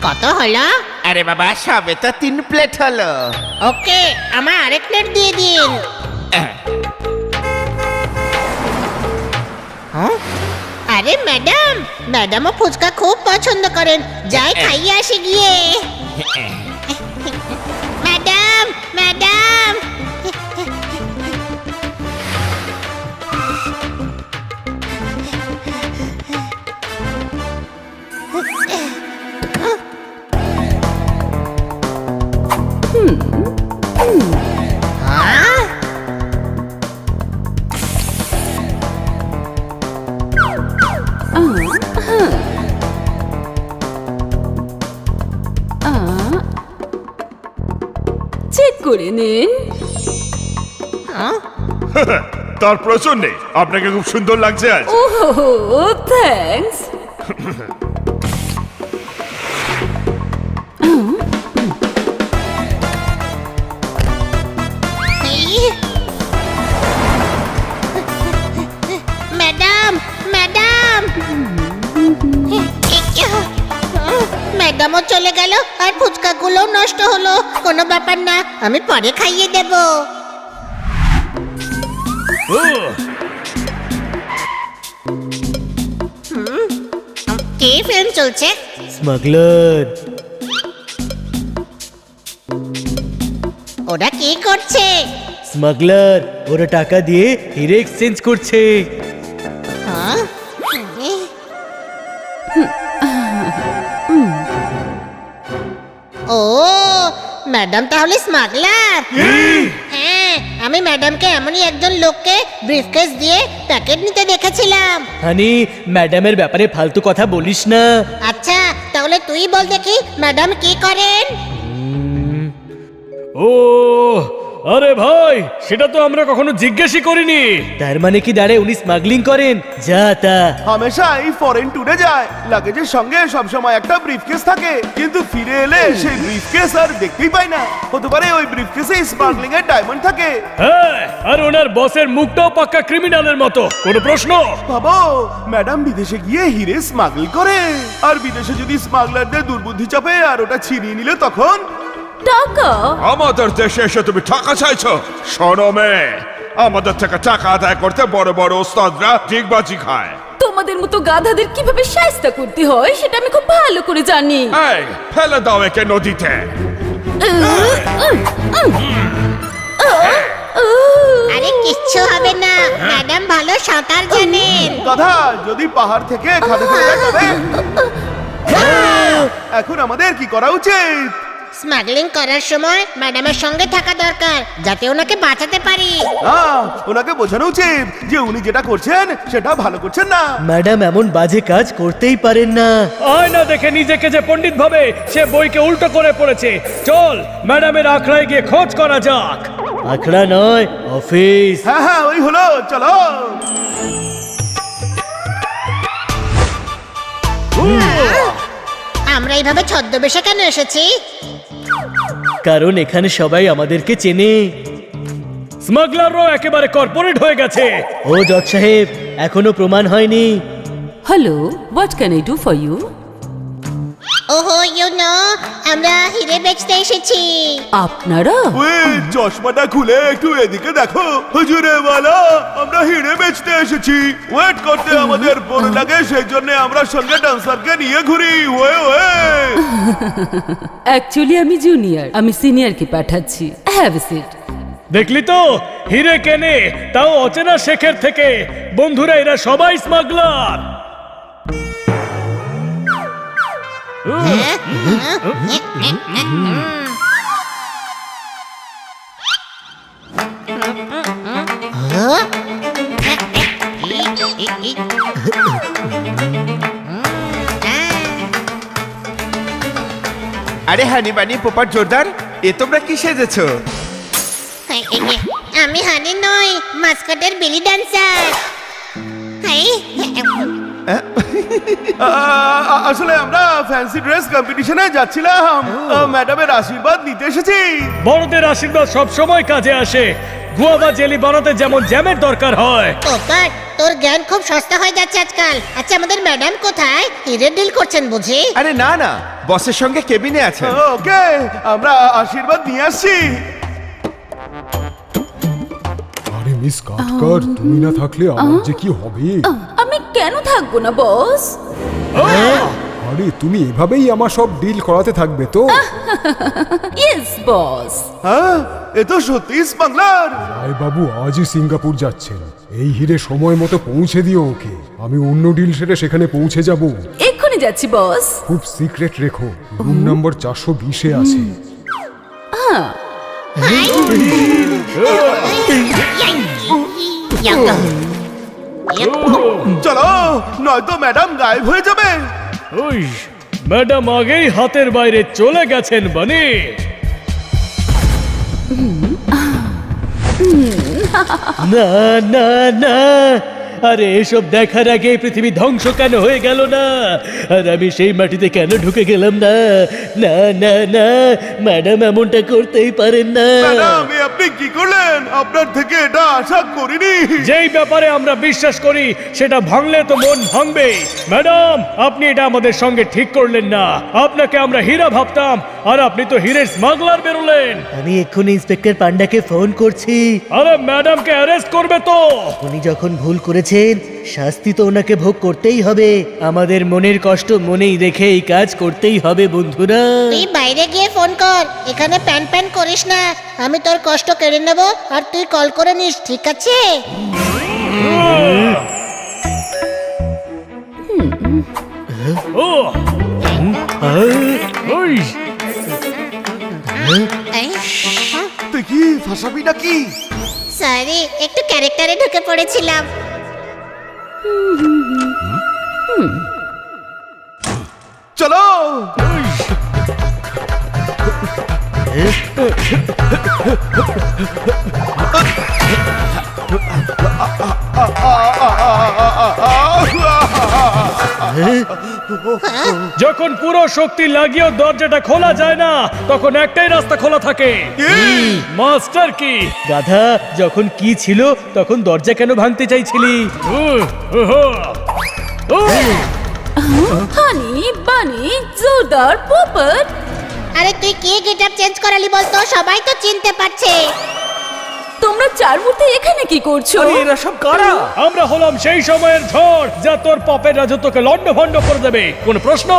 কত হলো? আরে বাবা, সবে তো 3 প্লেট হলো। ওকে, আমার আরেক প্লেট দিয়ে দিন। আরে ম্যাডাম, ম্যাডামও ফুচকা খুব পছন্দ করেন, যাই খাইয়ে আসি গিয়ে। Madam, madam. চেক করে নিন। তার প্রয়োজন নেই, আপনাকে খুব সুন্দর লাগছে আজ। ওহো, থ্যাঙ্কস। Madam, madam. ম্যাডামও চলে গেল আর ফুচকাগুলোও নষ্ট হলো। কোনো ব্যাপার না, আমি পরে খাইয়ে দেব। কি ফিল্ম চলছে? স্মাগলার। ওরা কি করছে? স্মাগলার, ওরা টাকা দিয়ে হিরে এক্সচেঞ্জ করছে। হ্যাঁ? ও, ম্যাডাম তাহলে স্মাগলার। হ্যাঁ, আমি ম্যাডামকে এমনই একজন লোককে ব্রিফকেস দিয়ে প্যাকেট নিতে দেখেছিলাম। হানি, ম্যাডামের ব্যাপারে ফালতু কথা বলিস না। আচ্ছা, তাহলে তুই বল দেখি ম্যাডাম কি করেন? ও আরে ভাই, সেটা তো আমরা কখনো জিজ্ঞেসই করিনি। তার মানে কি দাঁড়ায় উনি স্মাগলিং করেন? যা তা। হামেশাই ফরেন ট্যুরে যায়, লাগেজের সঙ্গে সবসময় একটা ব্রিফকেস থাকে, কিন্তু ফিরে এলে সেই ব্রিফকেস আর দেখতেই পাই না। হতে পারে ওই ব্রিফকেসে স্মাগলিং এর ডায়মন্ড থাকে। হ্যাঁ, আর ওনার বসের মুখটাও পাক্কা ক্রিমিনালের মতো। কোনো প্রশ্ন? ভাবো, ম্যাডাম বিদেশে গিয়ে হিরে স্মাগল করে, আর বিদেশে যদি স্মাগলারদের দুর্বুদ্ধি চাপে আর ওটা ছিনিয়ে নিলে তখন? টাকা? আমাদের দেশে এসে তুমি টাকা চাইছো? শোনো মেয়ে, আমাদের থেকে টাকা আদায় করতে বড় বড় ওস্তাদরা ডিগবাজি খায়। তোমাদের মতো গাধাদের কিভাবে শায়েস্তা করতে হয় সেটা আমি খুব ভালো করে জানি। এই, ফেলে দাও একে নদীতে। আরে কিচ্ছু হবে না, ম্যাডাম ভালো সাঁতার জানেন। কথা, যদি পাহাড় থেকে খাদে ফেলে দেয় তবে? এখন আমাদের কি করা উচিত? স্মাগলিং করার সময় ম্যাডামের সঙ্গে থাকা দরকার, যাতে ওনাকে বাঁচাতে পারি। ওনাকে বোঝানো উচিত যে উনি যেটা করছেন সেটা ভালো করছেন না। ম্যাডাম এমন বাজে কাজ করতেই পারেন না। আয়না দেখে নিজেকে যে পণ্ডিত ভাবে, সে বইকে উল্টো করে পড়েছে। চল ম্যাডামের আখড়ায় গিয়ে খোঁজ করা যাক। আখড়া নয়, অফিস। হ্যাঁ হ্যাঁ, ওই হলো, চলো। আমরা এইভাবে ছদ্মবেশে কেন এসেছি? কারণ এখানে সবাই আমাদেরকে চেনে। স্মাগলারও একেবারে কর্পোরেট হয়ে গেছে। ও জজ সাহেব, এখনো প্রমাণ হয়নি। Hello, what can I do for you? ওহো, ইউ নো, আমরা হিরে বেচতে এসেছি। আপনারা? ওই চশমাটা খুলে একটু এদিকে দেখো। হুজুরে ওয়ালা, আমরা হিরে বেচতে এসেছি। ওয়েট করতে আমাদের বোন লাগে, সেই জন্য আমরা সঙ্গে ডান্সারকে নিয়ে ঘুরি। ওয়ে ওয়ে। অ্যাকচুয়ালি আমি জুনিয়র, আমি সিনিয়রকে পাঠাচ্ছি। Have a seat. দেখলি তো, হিরে কেনে, তাও অচেনা শেখের থেকে। বন্ধুরা, এরা সবাই স্মাগলার। আরে হানি বানি পোপার জোরদার, এ তোমরা কি সেজেছো? আমি হানি নই, মাস্কাটের বেলি ডান্সার। আসলে আমরা ফ্যান্সি ড্রেস কম্পিটিশনে যাচ্ছিলাম, ম্যাডামের আশীর্বাদ নিতে এসেছি। বড়দের আশীর্বাদ সব সময় কাজে আসে। গুয়াভা জেলি বানাতে যেমন জ্যামের দরকার হয়। পোপট, তোর জ্ঞান খুব সস্তা হয়ে যাচ্ছে আজকাল। আচ্ছা, আমাদের ম্যাডাম কোথায়? হিরের ডিল করছেন বুঝি? আরে না না, বসের সঙ্গে কেবিনে আছেন। ওকে, আমরা আশীর্বাদ নিয়ে আসছি। আরে মিস কাটকার, তুমি না থাকলে আমার যে কি হবে। আমি কেন থাকবো না বস? আরে তুমি এভাবেই আমার সব ডিল করাতে থাকবে তো? Yes boss. হ্যাঁ, এ তো সত্যি স্মাগলার। রায় বাবু আজই সিঙ্গাপুর যাচ্ছেন। এই হিরে সময় মতো পৌঁছে দিও ওকে। আমি অন্য ডিল সেরে সেখানে পৌঁছে যাব। এক্ষুনি যাচ্ছি বস। খুব সিক্রেট রেখো, রুম নাম্বার 420-এ আছে। চলো, নয়তো ম্যাডাম গায়েব হয়ে যাবে। ওই ম্যাডাম আগেই হাতের বাইরে চলে গেছেন বানি। না না না, আরে এসব দেখার আগে পৃথিবী ধ্বংস কেন হয়ে গেল না? আর আমি সেই মাটিতে কেন ঢুকে গেলাম না? না না না, ম্যাডাম এমনটা করতেই পারেন না। ম্যাডাম, এ আপনি কি করলেন? আপনার থেকে এটা আশা করিনি। যেই ব্যাপারে আমরা বিশ্বাস করি সেটা ভাঙলে তো মন ভাঙবেই। ম্যাডাম, আপনি এটা আমাদের সঙ্গে ঠিক করলেন না। আপনাকে আমরা হীরা ভাবতাম, আর আপনি তো হীরের স্মাগলার বেরোলেন। আমি এক্ষুনি ইন্সপেক্টর পান্ডাকে ফোন করছি। আরে ম্যাডামকে অ্যারেস্ট করবে তো। উনি যখন ভুল করেছেন, শাস্তি তো ওনাকে ভোগ করতেই হবে। আমাদের মনের কষ্ট মনেই রেখে এই কাজ করতেই হবে বন্ধুরা। তুই বাইরে গিয়ে ফোন কর, এখানে প্যান প্যান করিস না। আমি তোর কষ্ট কেড়ে নেব, আর তুই কল করে নিস, ঠিক আছে? ও ওই তুই কি ফাঁসাবি নাকি? সরি, একটু ক্যারেক্টারে ঢুকে পড়েছিলাম। চলো। যখন পুরো শক্তি লাগিয়েও দরজাটা খোলা যায় না, তখন একটাই রাস্তা খোলা থাকে। মাস্টার কি? গাধা, যখন কি ছিল তখন দরজা কেন ভাঙতে চাইছিলি? হানি বানি জোরদার পোপট। আরে তুই কে গেটআপ চেঞ্জ করালি বলতো? সবাই তো চিনতে পারছে। তোমরা চার মূর্তি এখানে কি করছো? আমরা হলাম সেই সময়ের ঝড় যা তোর পপের রাজত্বকে লন্ডভন্ড করে দেবে। কোন প্রশ্ন?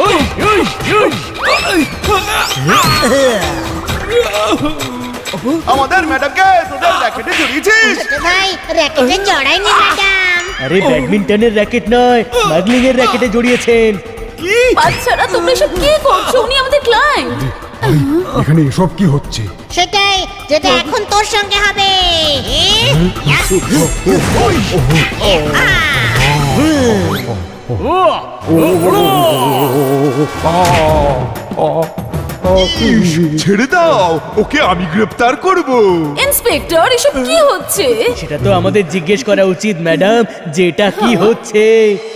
ওই, ওই, ওই। আমাদের ম্যাডামকে তোদের র্যাকেটে জড়িয়েছিস। ছোট ভাই, র্যাকেটে জড়াইনি ম্যাডাম। আরে ব্যাডমিন্টনের র্যাকেট নয়, স্মাগলিং এর র্যাকেটে জড়িয়েছেন। বাচ্চারা, তোমরা এসব কি করছো? উনি আমাদের ক্লায়েন্ট। এখানে এসব কি হচ্ছে? সেটাই, যেটা এখন তোর সঙ্গে হবে। ছেড়ে দাও, ওকে আমি গ্রেফতার করব। ইন্সপেক্টর, এসব কি হচ্ছে? সেটা তো আমাদের জিজ্ঞেস করা উচিত ম্যাডাম, যেটা কি হচ্ছে।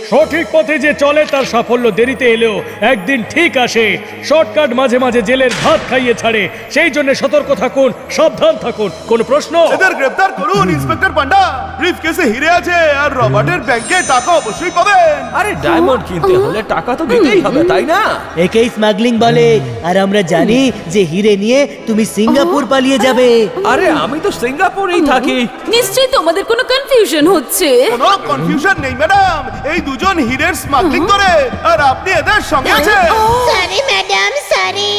সঠিক পথে যে চলে তার সাফল্য দেরিতে এলেও একদিন ঠিক আসে। শর্টকাট মাঝে মাঝে জেলের ভাত খাইয়ে ছাড়ে। সেই জন্য সতর্ক থাকুন, সাবধান থাকুন। কোন প্রশ্ন? এদের গ্রেফতার করুন ইন্সপেক্টর পান্ডা। ব্রিফকেসে হিরে আছে, আর রবার্টের ব্যাংকে টাকা অবশ্যই পাবেন। আরে ডায়মন্ড কিনতে হলে টাকা তো দিতেই হবে, তাই না? একেই স্মাগলিং বলে। আর আমরা জানি যে হিরে নিয়ে তুমি সিঙ্গাপুর পালিয়ে যাবে। আরে আমি তো সিঙ্গাপুরেই থাকি। নিশ্চয়ই তোমাদের কোনো কনফিউশন হচ্ছে। কোনো কনফিউশন নেই ম্যাডাম, এই দুজন হিরের স্মাগলিং করে, আর আপনি এদের সঙ্গে আছেন। Sorry madam, sorry.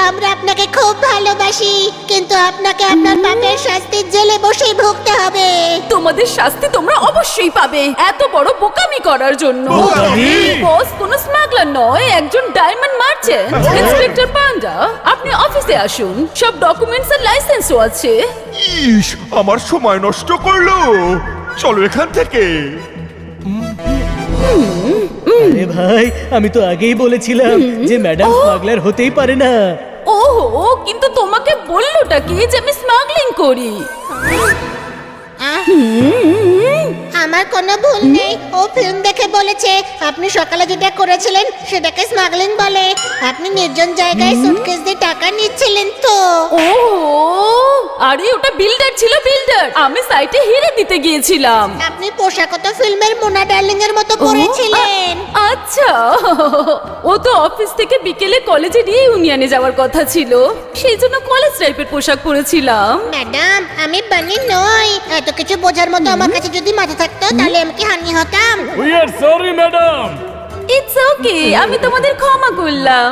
আমরা আপনাকে খুব ভালোবাসি, কিন্তু আপনাকে আপনার পাপের শাস্তি জেলে বসেই ভুগতে হবে। তোমাদের শাস্তি তোমরা অবশ্যই পাবে, এত বড় বোকামি করার জন্য। বোকামি? বস কোনো স্মাগলার নয়, একজন ডায়মন্ড মার্চেন্ট। ইন্সপেক্টর পান্ডা, আপনি অফিসে আসুন, সব ডকুমেন্টস আর লাইসেন্সও আছে। ইস, আমার সময় নষ্ট করলো। চলো এখান থেকে। আরে ভাই, আমি তো আগেই বলেছিলাম যে ম্যাডাম স্মাগলার হতেই পারে না। ওহো, কিন্তু তোমাকে বললোটা কি যে আমি স্মাগলিং করি? আমার কোনো ভুল নেই, ও ফিল্ম দেখে বলেছে আপনি সকালে যেটা করেছিলেন সেটাকে স্মাগলিং বলে। আপনি নির্জন জায়গায় সুটকেস দিয়ে টাকা নিচ্ছিলেন তো। ও আরে ওটা বিল্ডার ছিল, বিল্ডার। আমি সাইটে হিরে দিতে গিয়েছিলাম। আপনি পোশাকও তো ফিল্মের মোনা ডার্লিং এর মতো পরেছিলেন। আচ্ছা, ও তো অফিস থেকে বিকেলে কলেজে নিয়ে ইউনিয়নে যাওয়ার কথা ছিল, সেই জন্য কলেজ টাইপের পোশাক পরেছিলাম। ম্যাডাম আমি বানি নই, এত কিছু বোঝার মতো আমার কাছে যদি মাথা থাকতো তাহলে আমি কি হানি হতাম? We are sorry madam. It's okay, আমি তোমাদের ক্ষমা করলাম।